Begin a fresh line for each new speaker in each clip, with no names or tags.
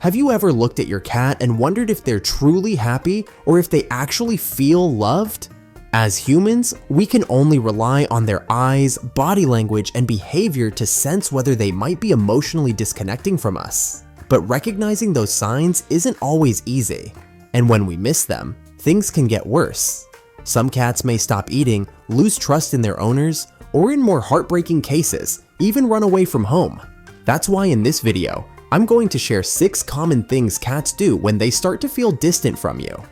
Have you ever looked at your cat and wondered if they're truly happy or if they actually feel loved? As humans, we can only rely on their eyes, body language, and behavior to sense whether they might be emotionally disconnecting from us. But recognizing those signs isn't always easy, and when we miss them, things can get worse. Some cats may stop eating, lose trust in their owners, or in more heartbreaking cases, even run away from home. That's why in this video, I'm going to share 6 common things cats do when they start to feel distant from you.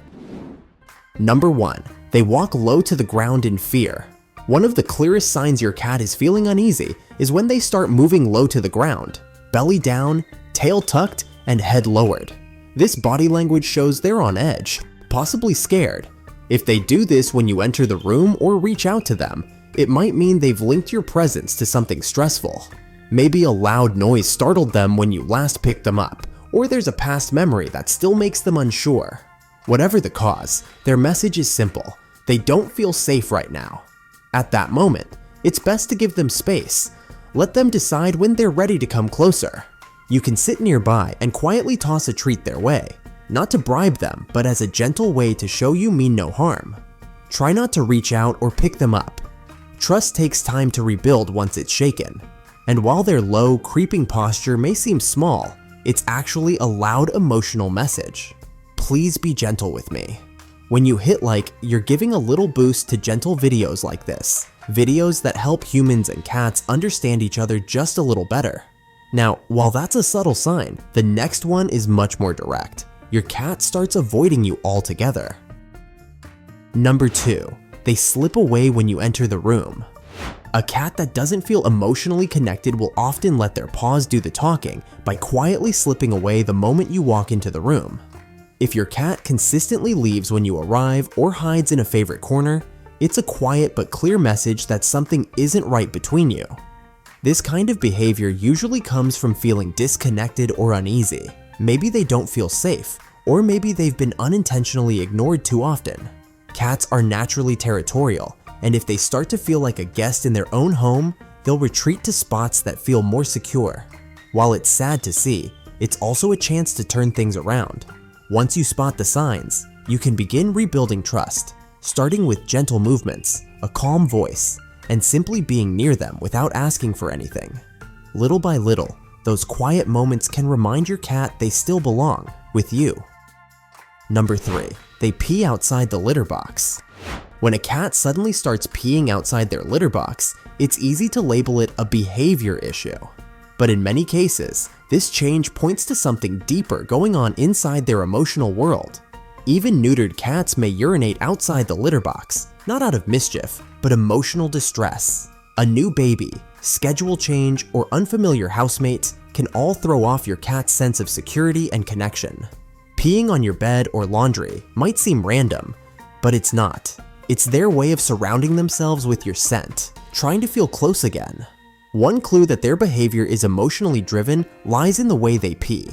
Number 1. They walk low to the ground in fear. One of the clearest signs your cat is feeling uneasy is when they start moving low to the ground, belly down, tail tucked, and head lowered. This body language shows they're on edge, possibly scared. If they do this when you enter the room or reach out to them, it might mean they've linked your presence to something stressful. Maybe a loud noise startled them when you last picked them up, or there's a past memory that still makes them unsure. Whatever the cause, their message is simple. They don't feel safe right now. At that moment, it's best to give them space. Let them decide when they're ready to come closer. You can sit nearby and quietly toss a treat their way, not to bribe them, but as a gentle way to show you mean no harm. Try not to reach out or pick them up. Trust takes time to rebuild once it's shaken. And while their low, creeping posture may seem small, it's actually a loud emotional message. Please be gentle with me. When you hit like, you're giving a little boost to gentle videos like this. Videos that help humans and cats understand each other just a little better. Now, while that's a subtle sign, the next one is much more direct. Your cat starts avoiding you altogether. Number 2. They slip away when you enter the room. A cat that doesn't feel emotionally connected will often let their paws do the talking by quietly slipping away the moment you walk into the room. If your cat consistently leaves when you arrive or hides in a favorite corner, it's a quiet but clear message that something isn't right between you. This kind of behavior usually comes from feeling disconnected or uneasy. Maybe they don't feel safe, or maybe they've been unintentionally ignored too often. Cats are naturally territorial, and if they start to feel like a guest in their own home, they'll retreat to spots that feel more secure. While it's sad to see, it's also a chance to turn things around. Once you spot the signs, you can begin rebuilding trust, starting with gentle movements, a calm voice, and simply being near them without asking for anything. Little by little, those quiet moments can remind your cat they still belong with you. Number 3. They pee outside the litter box. When a cat suddenly starts peeing outside their litter box, it's easy to label it a behavior issue. But in many cases, this change points to something deeper going on inside their emotional world. Even neutered cats may urinate outside the litter box, not out of mischief, but emotional distress. A new baby, schedule change, or unfamiliar housemates can all throw off your cat's sense of security and connection. Peeing on your bed or laundry might seem random, but it's not. It's their way of surrounding themselves with your scent, trying to feel close again. One clue that their behavior is emotionally driven lies in the way they pee.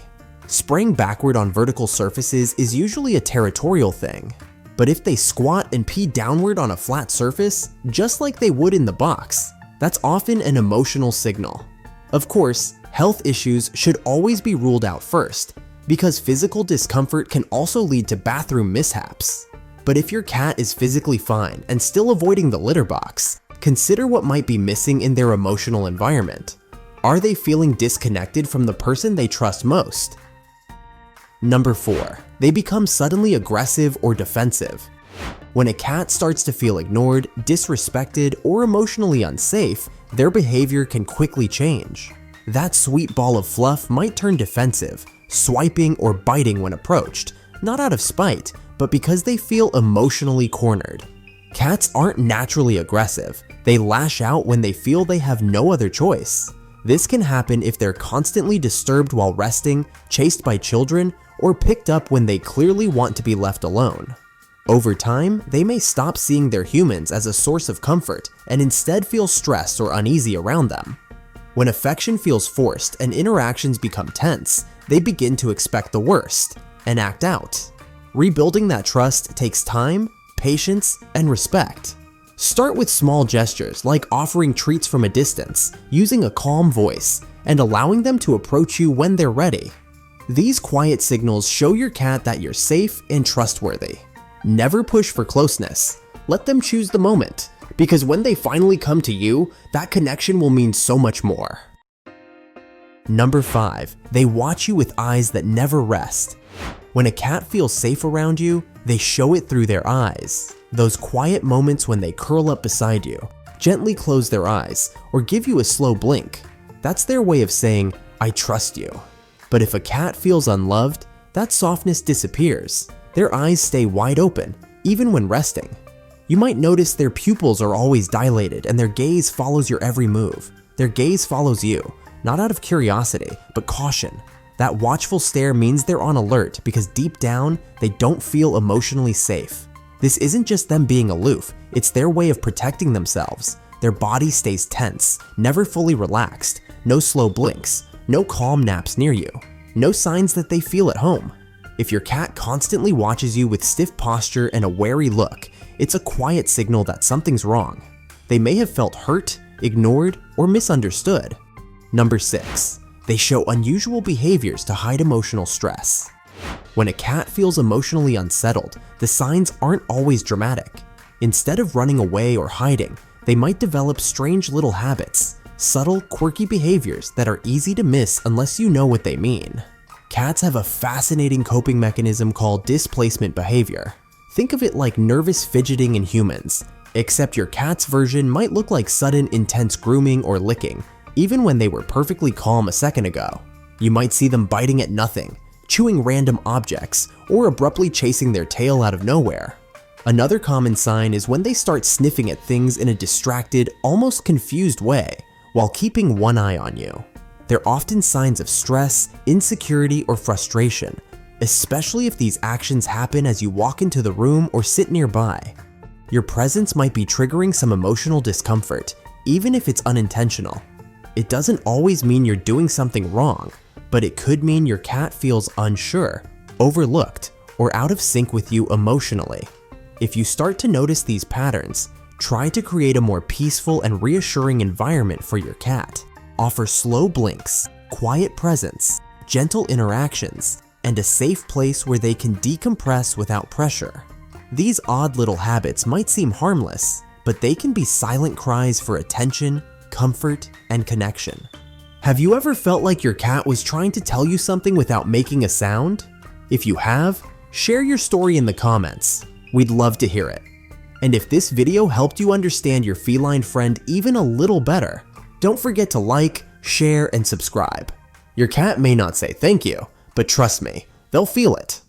Spraying backward on vertical surfaces is usually a territorial thing, but if they squat and pee downward on a flat surface, just like they would in the box, that's often an emotional signal. Of course, health issues should always be ruled out first, because physical discomfort can also lead to bathroom mishaps. But if your cat is physically fine and still avoiding the litter box, consider what might be missing in their emotional environment. Are they feeling disconnected from the person they trust most? Number 4. They become suddenly aggressive or defensive. When a cat starts to feel ignored, disrespected, or emotionally unsafe, their behavior can quickly change. That sweet ball of fluff might turn defensive, swiping or biting when approached, not out of spite, but because they feel emotionally cornered. Cats aren't naturally aggressive. They lash out when they feel they have no other choice. This can happen if they're constantly disturbed while resting, chased by children, or picked up when they clearly want to be left alone. Over time, they may stop seeing their humans as a source of comfort and instead feel stressed or uneasy around them. When affection feels forced and interactions become tense, they begin to expect the worst and act out. Rebuilding that trust takes time, patience, and respect. Start with small gestures like offering treats from a distance, using a calm voice, and allowing them to approach you when they're ready. These quiet signals show your cat that you're safe and trustworthy. Never push for closeness. Let them choose the moment, because when they finally come to you, that connection will mean so much more. Number 5, they watch you with eyes that never rest. When a cat feels safe around you, they show it through their eyes. Those quiet moments when they curl up beside you, gently close their eyes, or give you a slow blink. That's their way of saying, "I trust you." But if a cat feels unloved, that softness disappears. Their eyes stay wide open, even when resting. You might notice their pupils are always dilated and their gaze follows your every move. Their gaze follows you, not out of curiosity, but caution. That watchful stare means they're on alert because deep down, they don't feel emotionally safe. This isn't just them being aloof, it's their way of protecting themselves. Their body stays tense, never fully relaxed, no slow blinks, no calm naps near you, no signs that they feel at home. If your cat constantly watches you with stiff posture and a wary look, it's a quiet signal that something's wrong. They may have felt hurt, ignored, or misunderstood. Number 6, they show unusual behaviors to hide emotional stress. When a cat feels emotionally unsettled, the signs aren't always dramatic. Instead of running away or hiding, they might develop strange little habits, subtle, quirky behaviors that are easy to miss unless you know what they mean. Cats have a fascinating coping mechanism called displacement behavior. Think of it like nervous fidgeting in humans, except your cat's version might look like sudden intense grooming or licking, even when they were perfectly calm a second ago. You might see them biting at nothing, chewing random objects, or abruptly chasing their tail out of nowhere. Another common sign is when they start sniffing at things in a distracted, almost confused way, while keeping one eye on you. They're often signs of stress, insecurity, or frustration, especially if these actions happen as you walk into the room or sit nearby. Your presence might be triggering some emotional discomfort, even if it's unintentional. It doesn't always mean you're doing something wrong, but it could mean your cat feels unsure, overlooked, or out of sync with you emotionally. If you start to notice these patterns, try to create a more peaceful and reassuring environment for your cat. Offer slow blinks, quiet presence, gentle interactions, and a safe place where they can decompress without pressure. These odd little habits might seem harmless, but they can be silent cries for attention, comfort, and connection. Have you ever felt like your cat was trying to tell you something without making a sound? If you have, share your story in the comments. We'd love to hear it. And if this video helped you understand your feline friend even a little better, don't forget to like, share, and subscribe. Your cat may not say thank you, but trust me, they'll feel it.